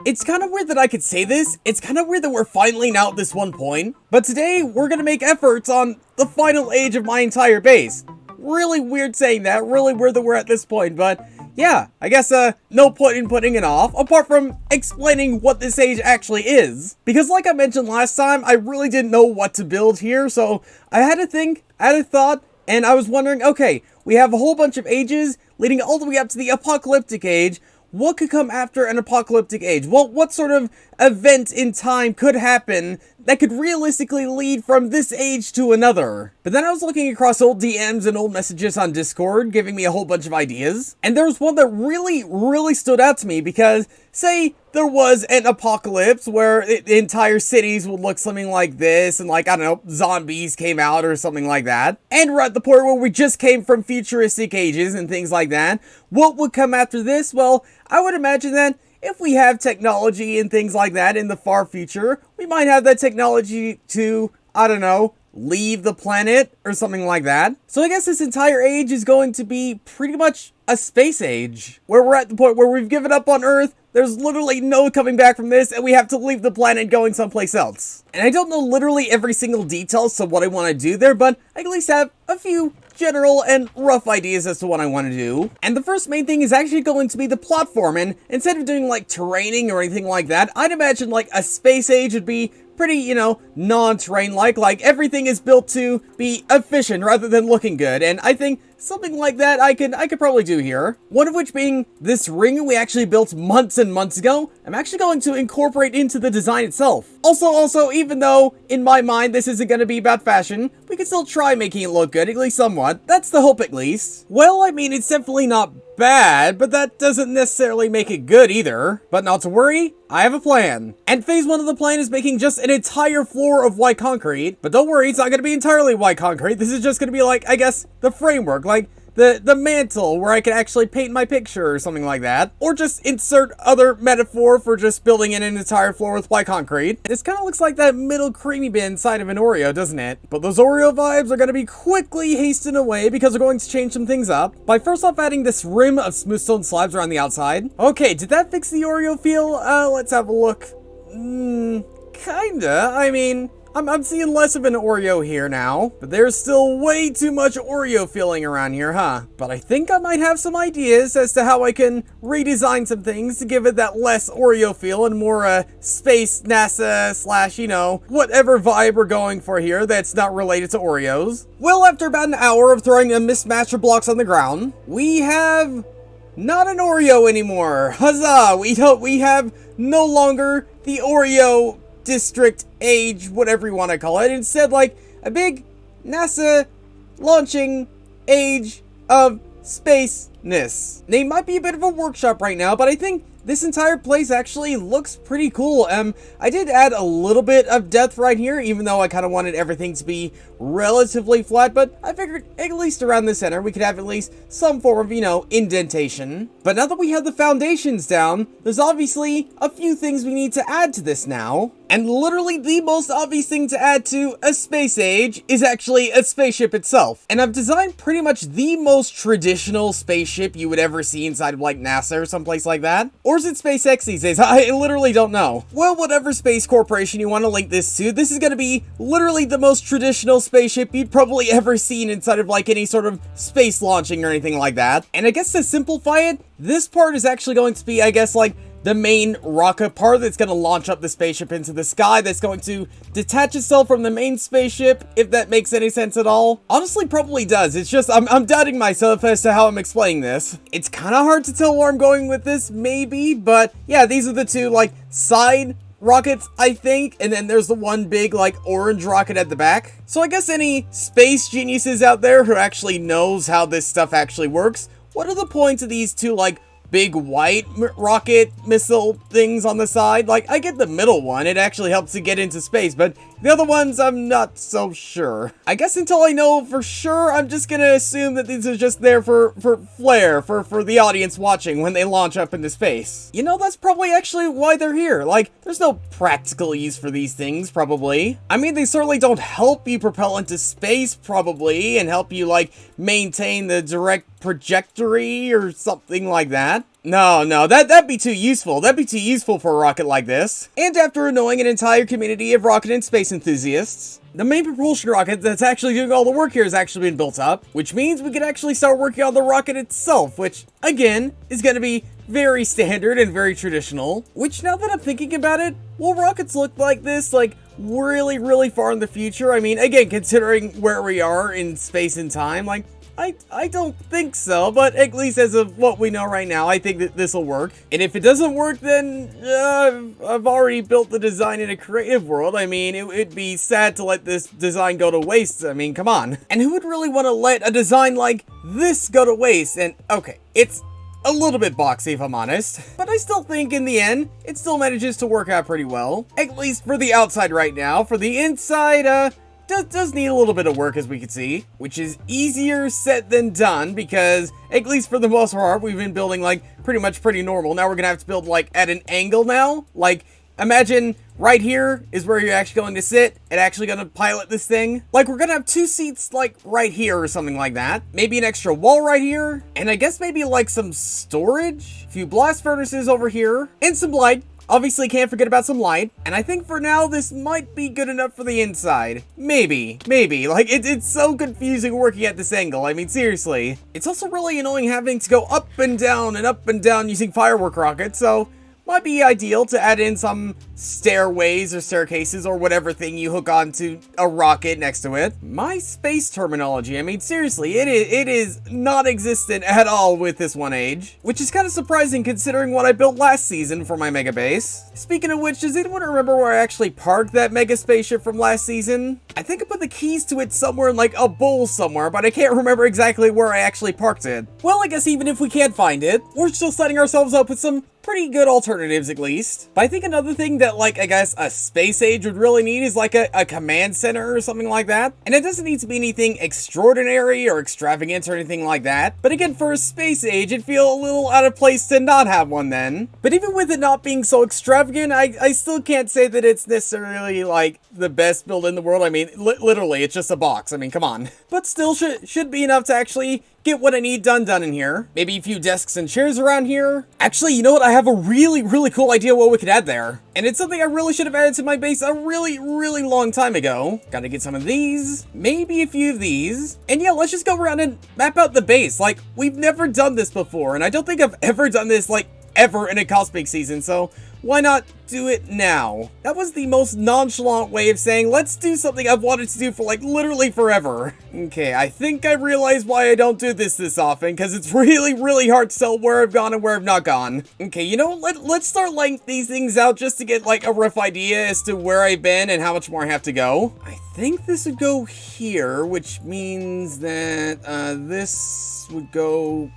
It's kind of weird that I could say this. It's kind of weird that we're finally now at this one point. But today, we're gonna make efforts on the final age of my entire base. Really weird saying that, really weird that we're at this point, but yeah, I guess no point in putting it off, apart from explaining what this age actually is. Because like I mentioned last time, I really didn't know what to build here, so I had to think, I had a thought, and I was wondering, okay, we have a whole bunch of ages leading all the way up to the apocalyptic age. What could come after an apocalyptic age? Well, what sort of event in time could happen that could realistically lead from this age to another? But then I was looking across old DMs and old messages on Discord, giving me a whole bunch of ideas. And there was one that really stood out to me because, say, there was an apocalypse where entire cities would look something like this, and like, I don't know, zombies came out or something like that. And we're at the point where we just came from futuristic ages and things like that. What would come after this? Well, I would imagine that if we have technology and things like that in the far future, we might have that technology to, I don't know, leave the planet or something like that. So I guess this entire age is going to be pretty much a space age, where we're at the point where we've given up on Earth. There's literally no coming back from this, and we have to leave the planet going someplace else. And I don't know literally every single detail to what I want to do there, but I at least have a few general and rough ideas as to what I want to do. And the first main thing is actually going to be the platform, and instead of doing like terraining or anything like that, I'd imagine like a space age would be pretty, you know, non-terrain like everything is built to be efficient rather than looking good, and I think something like that I could probably do here. One of which being this ring we actually built months and months ago. I'm actually going to incorporate into the design itself. Also, even though in my mind this isn't going to be about fashion, we can still try making it look good, at least somewhat. That's the hope at least. Well, I mean, it's definitely not bad, but that doesn't necessarily make it good either. But not to worry, I have a plan. And phase 1 of the plan is making just an entire floor of white concrete. But don't worry, it's not going to be entirely white concrete. This is just going to be like, I guess, the framework, like the mantle where I can actually paint my picture or something like that. Or just insert other metaphor for just building in an entire floor with white concrete. This kind of looks like that middle creamy bit inside of an Oreo, doesn't it? But those Oreo vibes are going to be quickly hastened away because we're going to change some things up by first off adding this rim of smooth stone slabs around the outside. Okay, did that fix the Oreo feel? Let's have a look. Kinda. I mean, I'm seeing less of an Oreo here now, but there's still way too much Oreo feeling around here, huh? But I think I might have some ideas as to how I can redesign some things to give it that less Oreo feel and more space NASA slash, you know, whatever vibe we're going for here that's not related to Oreos. Well, after about an hour of throwing a mismatch of blocks on the ground, we have not an Oreo anymore. Huzzah! We have no longer the Oreo district age, whatever you want to call it. Instead, like a big NASA launching age of spaceness. They might be a bit of a workshop right now, but I think this entire place actually looks pretty cool. I did add a little bit of depth right here, even though I kind of wanted everything to be relatively flat, but I figured at least around the center we could have at least some form of, you know, indentation. But now that we have the foundations down, there's obviously a few things we need to add to this now. And literally the most obvious thing to add to a space age is actually a spaceship itself. And I've designed pretty much the most traditional spaceship you would ever see inside of like NASA or someplace like that. Or is it SpaceX these days? I literally don't know. Well, whatever space corporation you want to link this to, this is going to be literally the most traditional spaceship you'd probably ever seen inside of like any sort of space launching or anything like that. And I guess to simplify it, this part is actually going to be, I guess, like the main rocket part that's going to launch up the spaceship into the sky, that's going to detach itself from the main spaceship, if that makes any sense at all. Honestly, probably does. It's just, I'm doubting myself as to how I'm explaining this. It's kind of hard to tell where I'm going with this, maybe, but yeah, these are the two, like, side rockets, I think, and then there's the one big, like, orange rocket at the back. So I guess any space geniuses out there who actually knows how this stuff actually works, what are the points of these two, like, big white rocket missile things on the side? Like, I get the middle one, it actually helps to get into space, but the other ones, I'm not so sure. I guess until I know for sure, I'm just gonna assume that these are just there for flair, for the audience watching when they launch up into space. You know, that's probably actually why they're here. Like, there's no practical use for these things, probably. I mean, they certainly don't help you propel into space, probably, and help you, like, maintain the direct trajectory or something like that. No, that'd be too useful. That'd be too useful for a rocket like this. And after annoying an entire community of rocket and space enthusiasts, the main propulsion rocket that's actually doing all the work here has actually been built up, which means we could actually start working on the rocket itself, which, again, is going to be very standard and very traditional. Which, now that I'm thinking about it, will rockets look like this, like, really, really far in the future? I mean, again, considering where we are in space and time, like, I don't think so, but at least as of what we know right now, I think that this will work. And if it doesn't work, then I've already built the design in a creative world. I mean, it'd be sad to let this design go to waste. I mean, come on. And who would really want to let a design like this go to waste? And okay, it's a little bit boxy if I'm honest, but I still think in the end, it still manages to work out pretty well. At least for the outside right now. For the inside, does need a little bit of work, as we can see, which is easier said than done, because at least for the most part, we've been building like pretty normal. Now we're gonna have to build like at an angle now. Like, imagine right here is where you're actually going to sit and actually gonna pilot this thing. Like, we're gonna have 2 seats like right here or something like that. Maybe an extra wall right here, and I guess maybe like some storage, a few blast furnaces over here, and some light. Obviously, can't forget about some light, and I think for now, this might be good enough for the inside. Maybe. Like, it's so confusing working at this angle, I mean, seriously. It's also really annoying having to go up and down using firework rockets, so might be ideal to add in some stairways or staircases or whatever thing you hook onto a rocket next to it. My space terminology, I mean, seriously, it is non-existent at all with this one age, which is kind of surprising considering what I built last season for my mega base. Speaking of which, does anyone remember where I actually parked that mega spaceship from last season? I think I put the keys to it somewhere in like a bowl somewhere, but I can't remember exactly where I actually parked it. Well, I guess even if we can't find it, we're still setting ourselves up with some pretty good alternatives at least. But I think another thing that, like, I guess a space age would really need is like a command center or something like that. And it doesn't need to be anything extraordinary or extravagant or anything like that. But again, for a space age, it'd feel a little out of place to not have one then. But even with it not being so extravagant, I still can't say that it's necessarily like the best build in the world. I mean, literally, it's just a box. I mean, come on. But still should be enough to actually get what I need done in here. Maybe a few desks and chairs around here. Actually, you know what? I have a really cool idea what we could add there. And it's something I really should have added to my base a really long time ago. Gotta get some of these, maybe a few of these. And yeah, let's just go around and map out the base. Like, we've never done this before, and I don't think I've ever done this, like, ever in a cosmic season, so why not do it now? That was the most nonchalant way of saying, let's do something I've wanted to do for like literally forever. Okay, I think I realize why I don't do this often, because it's really hard to tell where I've gone and where I've not gone. Okay, you know what? Let's start laying these things out just to get like a rough idea as to where I've been and how much more I have to go. I think this would go here, which means that this would go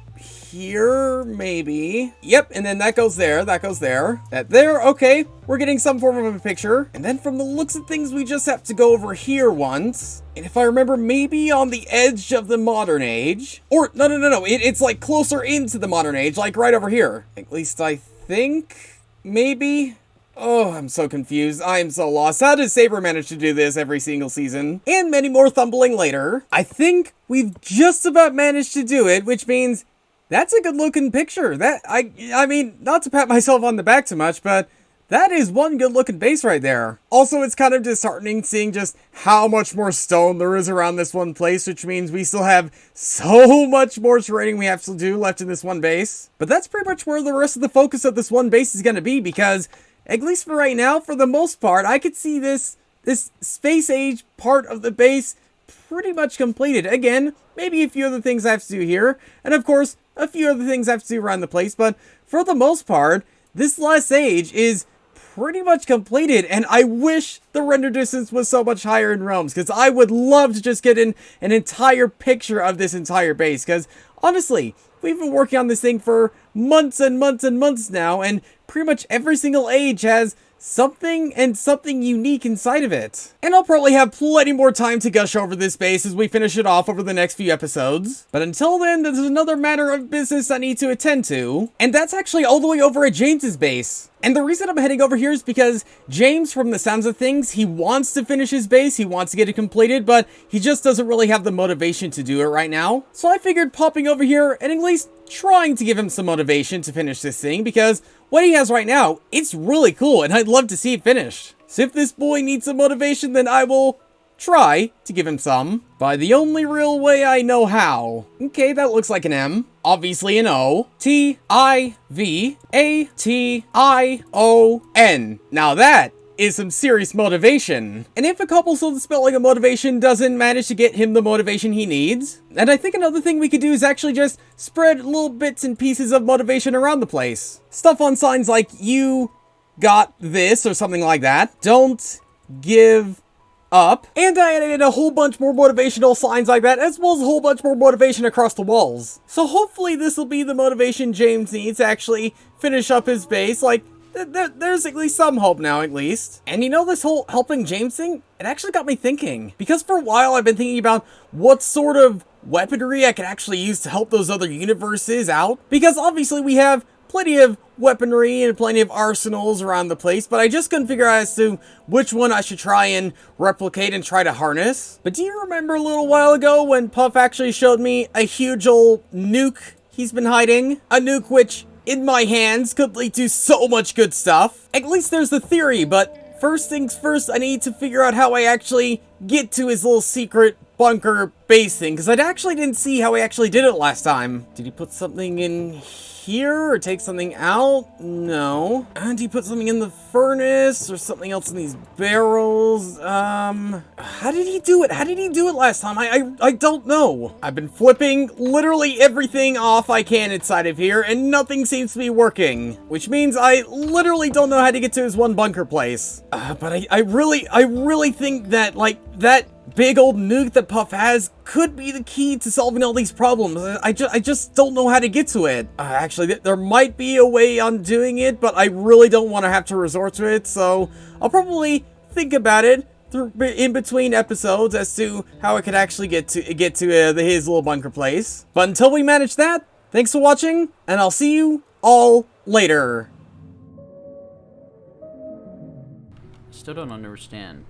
here, maybe. Yep, and then that goes there, that there, okay. We're getting some form of a picture. And then from the looks of things, we just have to go over here once. And if I remember, maybe on the edge of the modern age. Or, no, it's like closer into the modern age, like right over here. At least I think, maybe. Oh, I'm so confused. I am so lost. How does Saber manage to do this every single season? And many more thumbling later. I think we've just about managed to do it, which means that's a good looking picture. That, I mean, not to pat myself on the back too much, but that is one good looking base right there. Also, it's kind of disheartening seeing just how much more stone there is around this one place, which means we still have so much more terrain we have to do left in this one base. But that's pretty much where the rest of the focus of this one base is going to be, because at least for right now, for the most part, I could see this space age part of the base pretty much completed. Again, maybe a few other things I have to do here, and of course, a few other things I have to do around the place, but for the most part, this last age is pretty much completed, and I wish the render distance was so much higher in realms, because I would love to just get an entire picture of this entire base, because honestly, we've been working on this thing for months and months now, and pretty much every single age has something and something unique inside of it. And I'll probably have plenty more time to gush over this base as we finish it off over the next few episodes. But until then, there's another matter of business I need to attend to, and that's actually all the way over at James's base. And the reason I'm heading over here is because James, from the sounds of things, he wants to finish his base, he wants to get it completed, but he just doesn't really have the motivation to do it right now. So I figured popping over here and at least trying to give him some motivation to finish this thing, because what he has right now, it's really cool, and I'd love to see it finished. So if this boy needs some motivation, then I will try to give him some by the only real way I know how. Okay, that looks like an M. Obviously an O. T-I-V-A-T-I-O-N. Now that is some serious motivation. And if a couple of spelling of motivation doesn't manage to get him the motivation he needs, and I think another thing we could do is actually just spread little bits and pieces of motivation around the place. Stuff on signs like, you got this, or something like that. Don't give up. And I added a whole bunch more motivational signs like that, as well as a whole bunch more motivation across the walls. So hopefully this will be the motivation James needs to actually finish up his base. Like, there's at least some hope now, at least. And you know, this whole helping James thing, it actually got me thinking. Because for a while I've been thinking about what sort of weaponry I could actually use to help those other universes out. Because obviously we have plenty of weaponry and plenty of arsenals around the place, but I just couldn't figure out as to which one I should try and replicate and try to harness. But do you remember a little while ago when Puff actually showed me a huge old nuke he's been hiding? A nuke which, in my hands, could lead to so much good stuff. At least there's the theory, but first things first, I need to figure out how I actually get to his little secret bunker base thing, because I actually didn't see how he actually did it last time. Did he put something in here or take something out? No. And he put something in the furnace or something else in these barrels. How did he do it? How did he do it last time? I don't know. I've been flipping literally everything off I can inside of here and nothing seems to be working, which means I literally don't know how to get to his one bunker place. But I really think that, like, that big old nuke that Puff has could be the key to solving all these problems. I just don't know how to get to it. Actually, there might be a way on doing it, but I really don't want to have to resort to it, so I'll probably think about it in between episodes as to how I could actually get to his little bunker place. But until we manage that, thanks for watching, and I'll see you all later. Still don't understand.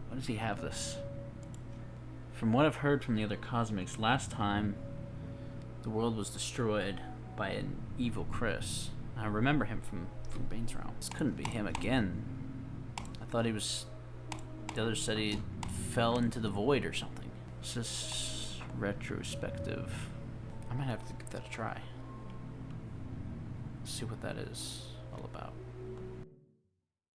Why does he have this? From what I've heard from the other cosmics, last time the world was destroyed by an evil Chris. I remember him from Bane's realm. This couldn't be him again. I thought he was... The others said he fell into the void or something. This is retrospective. I might have to give that a try. See what that is all about.